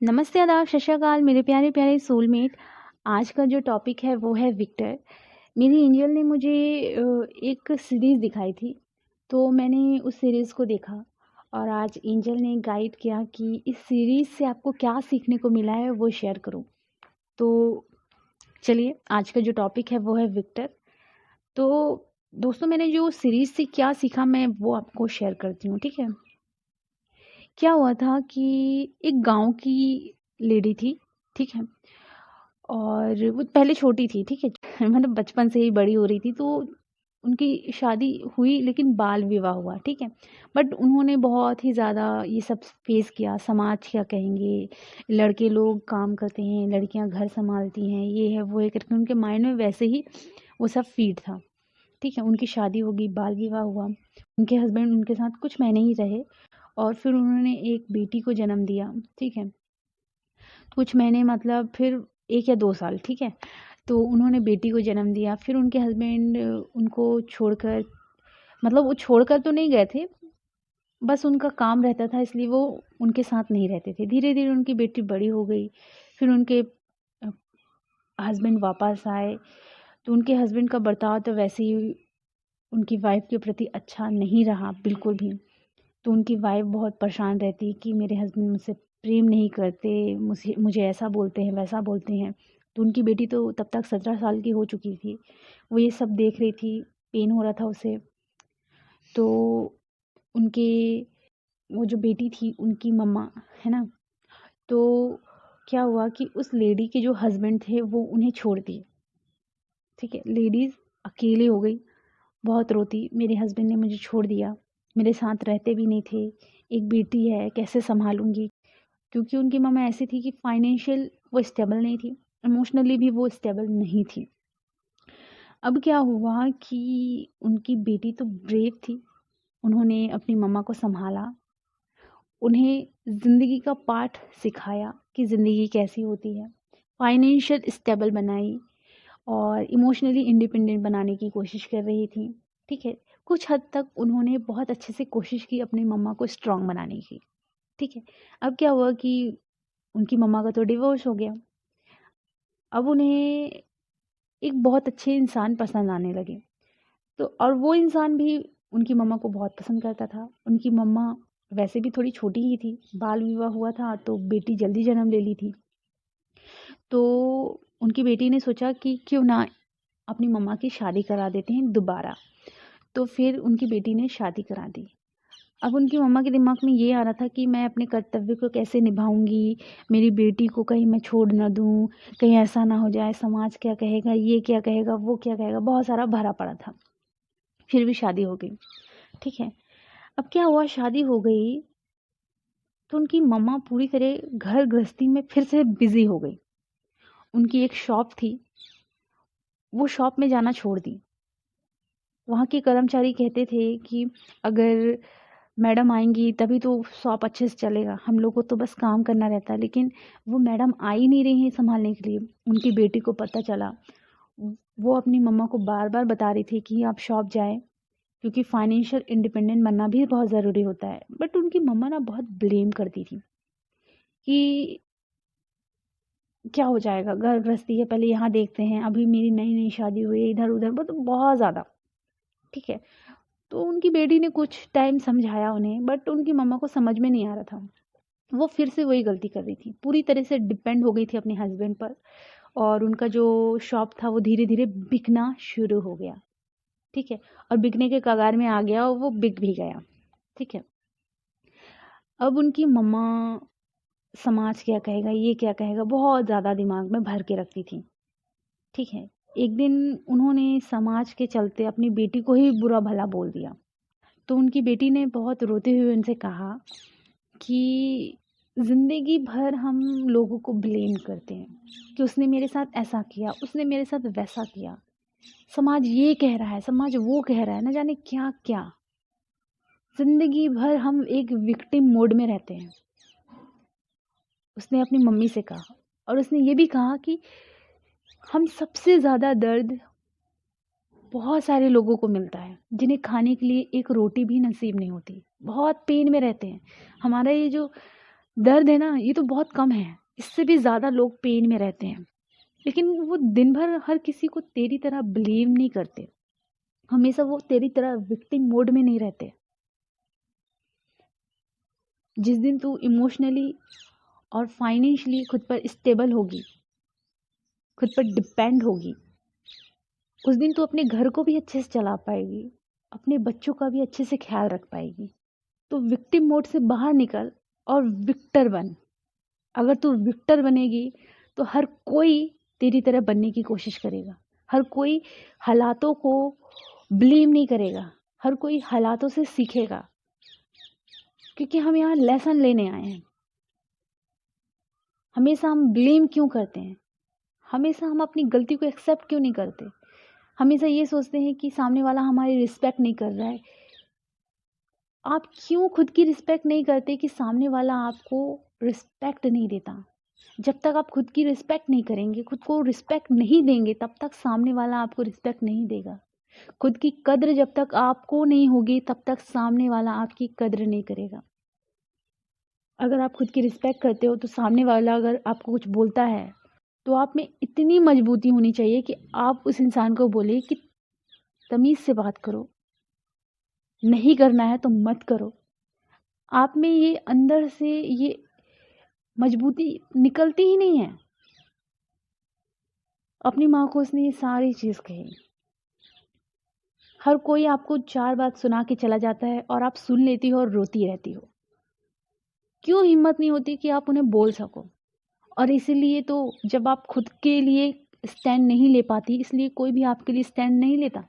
नमस्ते, आदाब, सत श्री अकाल मेरे प्यारे प्यारे सोलमेट। आज का जो टॉपिक है वो है विक्टर। मेरी एंजल ने मुझे एक सीरीज़ दिखाई थी, तो मैंने उस सीरीज़ को देखा और आज एंजल ने गाइड किया कि इस सीरीज़ से आपको क्या सीखने को मिला है वो शेयर करूं। तो चलिए, आज का जो टॉपिक है वो है विक्टर। तो दोस्तों, मैंने जो सीरीज़ से क्या सीखा मैं वो आपको शेयर करती हूँ, ठीक है। क्या हुआ था कि एक गांव की लेडी थी, ठीक है। और वो पहले छोटी थी, ठीक है। मतलब बचपन से ही बड़ी हो रही थी, तो उनकी शादी हुई लेकिन बाल विवाह हुआ, ठीक है। बट उन्होंने बहुत ही ज़्यादा ये सब फेस किया। समाज क्या कहेंगे, लड़के लोग काम करते हैं, लड़कियां घर संभालती हैं, ये है वो है करके उनके माइंड में वैसे ही वो सब फीड था, ठीक है। उनकी शादी हो गई, बाल विवाह हुआ। उनके हस्बैंड उनके साथ कुछ महीने ही रहे और फिर उन्होंने एक बेटी को जन्म दिया, ठीक है। कुछ महीने मतलब फिर 1 या 2 साल, ठीक है। तो उन्होंने बेटी को जन्म दिया। फिर उनके हस्बैंड उनको छोड़कर, मतलब वो छोड़कर तो नहीं गए थे, बस उनका काम रहता था इसलिए वो उनके साथ नहीं रहते थे। धीरे-धीरे उनकी बेटी बड़ी हो गई। फिर उनके हस्बैंड वापस आए, तो उनके हस्बैंड का बर्ताव तो वैसे ही उनकी वाइफ़ के प्रति अच्छा नहीं रहा बिल्कुल भी। तो उनकी वाइफ़ बहुत परेशान रहती कि मेरे हस्बैंड मुझसे प्रेम नहीं करते, मुझे ऐसा बोलते हैं, वैसा बोलते हैं। तो उनकी बेटी तो तब तक 17 साल की हो चुकी थी। वो ये सब देख रही थी, पेन हो रहा था उसे। तो उनके वो जो बेटी थी, उनकी मम्मा, है ना? तो क्या हुआ कि उस लेडी के जो हस्बैंड थे, वो उन्हें छोड़ दिए, ठीक है। लेडीज़ अकेली हो गई, बहुत रोती, मेरे हस्बैंड ने मुझे छोड़ दिया, मेरे साथ रहते भी नहीं थे, एक बेटी है, कैसे सँभालूँगी? क्योंकि उनकी मम्मा ऐसी थी कि फाइनेंशियल वो स्टेबल नहीं थी, इमोशनली भी वो स्टेबल नहीं थी। अब क्या हुआ कि उनकी बेटी तो ब्रेव थी, उन्होंने अपनी मम्मा को सँभाला, उन्हें ज़िंदगी का पाठ सिखाया कि ज़िंदगी कैसी होती है, फाइनेंशियल स्टेबल बनाई और इमोशनली इंडिपेंडेंट बनाने की कोशिश कर रही थी, ठीक है। कुछ हद तक उन्होंने बहुत अच्छे से कोशिश की अपनी मम्मा को स्ट्रॉन्ग बनाने की, ठीक है। अब क्या हुआ कि उनकी मम्मा का तो डिवोर्स हो गया। अब उन्हें एक बहुत अच्छे इंसान पसंद आने लगे। तो और वो इंसान भी उनकी मम्मा को बहुत पसंद करता था। उनकी मम्मा वैसे भी थोड़ी छोटी ही थी, बाल विवाह हुआ था तो बेटी जल्दी जन्म ले ली थी। तो उनकी बेटी ने सोचा कि क्यों ना अपनी मम्मा की शादी करा देते हैं दोबारा। तो फिर उनकी बेटी ने शादी करा दी। अब उनकी मम्मा के दिमाग में ये आ रहा था कि मैं अपने कर्तव्य को कैसे निभाऊँगी, मेरी बेटी को कहीं मैं छोड़ ना दूँ, कहीं ऐसा ना हो जाए, समाज क्या कहेगा, ये क्या कहेगा, वो क्या कहेगा, बहुत सारा भरा पड़ा था। फिर भी शादी हो गई, ठीक है। अब क्या हुआ, शादी हो गई, तो उनकी मम्मा पूरी तरह घर गृहस्थी में फिर से बिज़ी हो गई। उनकी एक शॉप थी, वो शॉप में जाना छोड़ दी। वहाँ के कर्मचारी कहते थे कि अगर मैडम आएँगी तभी तो शॉप अच्छे से चलेगा, हम लोग को तो बस काम करना रहता है। लेकिन वो मैडम आ ही नहीं रही हैं सँभालने के लिए। उनकी बेटी को पता चला, वो अपनी मम्मा को बार-बार बता रही थी कि आप शॉप जाएँ, क्योंकि फाइनेंशियल इंडिपेंडेंट बनना भी बहुत ज़रूरी होता है। बट उनकी मम्मा ना बहुत ब्लेम करती थी कि क्या हो जाएगा, घर गृहस्थी है, पहले यहाँ देखते हैं, अभी मेरी नई-नई शादी हुई है, इधर-उधर मतलब बहुत ज़्यादा, ठीक है। तो उनकी बेटी ने कुछ टाइम समझाया उन्हें, बट उनकी मम्मा को समझ में नहीं आ रहा था। वो फिर से वही गलती कर रही थी, पूरी तरह से डिपेंड हो गई थी अपने हस्बैंड पर और उनका जो शॉप था वो धीरे-धीरे बिकना शुरू हो गया, ठीक है। और बिकने के कगार में आ गया और वो बिक भी गया, ठीक है। अब उनकी मम्मा समाज क्या कहेगा, ये क्या कहेगा, बहुत ज़्यादा दिमाग में भर के रखती थी, ठीक है। एक दिन उन्होंने समाज के चलते अपनी बेटी को ही बुरा-भला बोल दिया। तो उनकी बेटी ने बहुत रोते हुए उनसे कहा कि ज़िंदगी भर हम लोगों को ब्लेम करते हैं कि उसने मेरे साथ ऐसा किया, उसने मेरे साथ वैसा किया। समाज ये कह रहा है, समाज वो कह रहा है, ना जाने क्या-क्या। ज़िंदगी भर हम एक विक्टिम मोड में रहते हैं। उसने अपनी मम्मी से कहा और उसने ये भी कहा कि हम सबसे ज़्यादा दर्द बहुत सारे लोगों को मिलता है, जिन्हें खाने के लिए एक रोटी भी नसीब नहीं होती। बहुत पेन में रहते हैं। हमारा ये जो दर्द है ना, ये तो बहुत कम है, इससे भी ज़्यादा लोग पेन में रहते हैं। लेकिन वो दिन भर हर किसी को तेरी तरह ब्लेम नहीं करते, हमेशा वो तेरी तरह विक्टिम मोड में नहीं रहते। जिस दिन तू इमोशनली और फाइनेंशियली खुद पर स्टेबल होगी, खुद पर डिपेंड होगी, उस दिन तू अपने घर को भी अच्छे से चला पाएगी, अपने बच्चों का भी अच्छे से ख्याल रख पाएगी। तो विक्टिम मोड से बाहर निकल और विक्टर बन। अगर तू विक्टर बनेगी तो हर कोई तेरी तरह बनने की कोशिश करेगा, हर कोई हालातों को ब्लेम नहीं करेगा, हर कोई हालातों से सीखेगा, क्योंकि हम यहाँ लेसन लेने आए हैं। हमेशा हम ब्लेम क्यों करते हैं, हमेशा हम अपनी गलती को एक्सेप्ट क्यों नहीं करते, हमेशा ये सोचते हैं कि सामने वाला हमारी रिस्पेक्ट नहीं कर रहा है। आप क्यों खुद की रिस्पेक्ट नहीं करते कि सामने वाला आपको रिस्पेक्ट नहीं देता। जब तक आप खुद की रिस्पेक्ट नहीं करेंगे, खुद को रिस्पेक्ट नहीं देंगे, तब तक सामने वाला आपको रिस्पेक्ट नहीं देगा। खुद की कद्र जब तक आपको नहीं होगी, तब तक सामने वाला आपकी कद्र नहीं करेगा। अगर आप खुद की रिस्पेक्ट करते हो तो सामने वाला अगर आपको कुछ बोलता है तो आप में इतनी मजबूती होनी चाहिए कि आप उस इंसान को बोले कि तमीज़ से बात करो, नहीं करना है तो मत करो। आप में ये अंदर से ये मजबूती निकलती ही नहीं है। अपनी माँ को उसने ये सारी चीज़ कही। हर कोई आपको 4 बात सुना के चला जाता है और आप सुन लेती हो और रोती रहती हो। क्यों हिम्मत नहीं होती कि आप उन्हें बोल सको। और इसीलिए तो जब आप खुद के लिए स्टैंड नहीं ले पाती, इसलिए कोई भी आपके लिए स्टैंड नहीं लेता।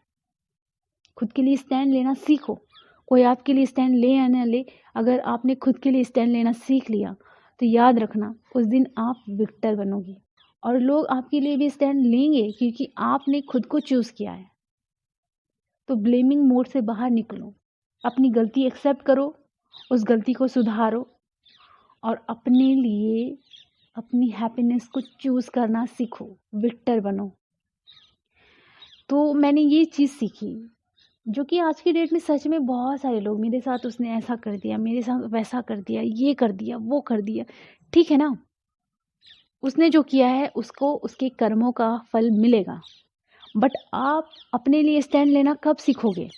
खुद के लिए स्टैंड लेना सीखो। कोई आपके लिए स्टैंड ले या ना ले, अगर आपने खुद के लिए स्टैंड लेना सीख लिया तो याद रखना, उस दिन आप विक्टर बनोगी और लोग आपके लिए भी स्टैंड लेंगे, क्योंकि आपने खुद को चूज़ किया है। तो ब्लेमिंग मोड से बाहर निकलो, अपनी गलती एक्सेप्ट करो, उस गलती को सुधारो और अपने लिए अपनी हैप्पीनेस को चूज़ करना सीखो, विक्टर बनो। तो मैंने ये चीज़ सीखी, जो कि आज की डेट में सच में बहुत सारे लोग, मेरे साथ उसने ऐसा कर दिया, मेरे साथ वैसा कर दिया, ये कर दिया, वो कर दिया। ठीक है ना, उसने जो किया है उसको उसके कर्मों का फल मिलेगा। बट आप अपने लिए स्टैंड लेना कब सीखोगे।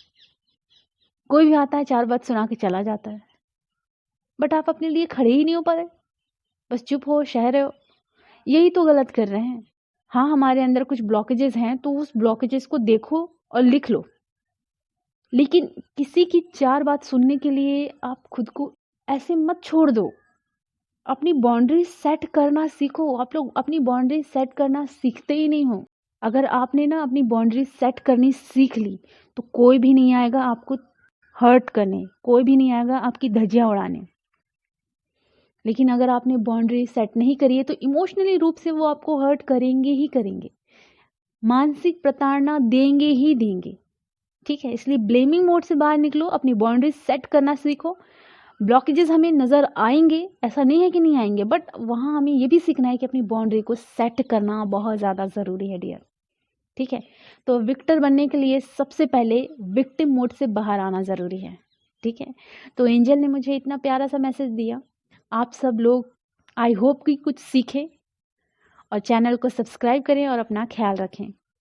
कोई भी आता है 4 बात सुना के चला जाता है, बट आप अपने लिए खड़े ही नहीं हो पा रहे, बस चुप हो, सह रहे हो। यही तो गलत कर रहे हैं। हाँ, हमारे अंदर कुछ ब्लॉकेजेस हैं तो उस ब्लॉकेजेस को देखो और लिख लो, लेकिन किसी की 4 बात सुनने के लिए आप खुद को ऐसे मत छोड़ दो। अपनी बाउंड्री सेट करना सीखो। आप लोग अपनी बाउंड्री सेट करना सीखते ही नहीं हो। अगर आपने ना अपनी बाउंड्री सेट करनी सीख ली तो कोई भी नहीं आएगा आपको हर्ट करने, कोई भी नहीं आएगा आपकी धज्जियां उड़ाने। लेकिन अगर आपने बाउंड्री सेट नहीं करी है तो इमोशनली रूप से वो आपको हर्ट करेंगे ही करेंगे, मानसिक प्रताड़ना देंगे ही देंगे। ठीक है, इसलिए ब्लेमिंग मोड से बाहर निकलो, अपनी बाउंड्री सेट करना सीखो। ब्लॉकेजेस हमें नज़र आएंगे, ऐसा नहीं है कि नहीं आएंगे, बट वहाँ हमें ये भी सीखना है कि अपनी बाउंड्री को सेट करना बहुत ज़्यादा ज़रूरी है डियर। ठीक है, तो विक्टर बनने के लिए सबसे पहले विक्टिम मोड से बाहर आना ज़रूरी है। ठीक है, तो एंजल ने मुझे इतना प्यारा सा मैसेज दिया। आप सब लोग आई होप कि कुछ सीखें और चैनल को सब्सक्राइब करें और अपना ख्याल रखें।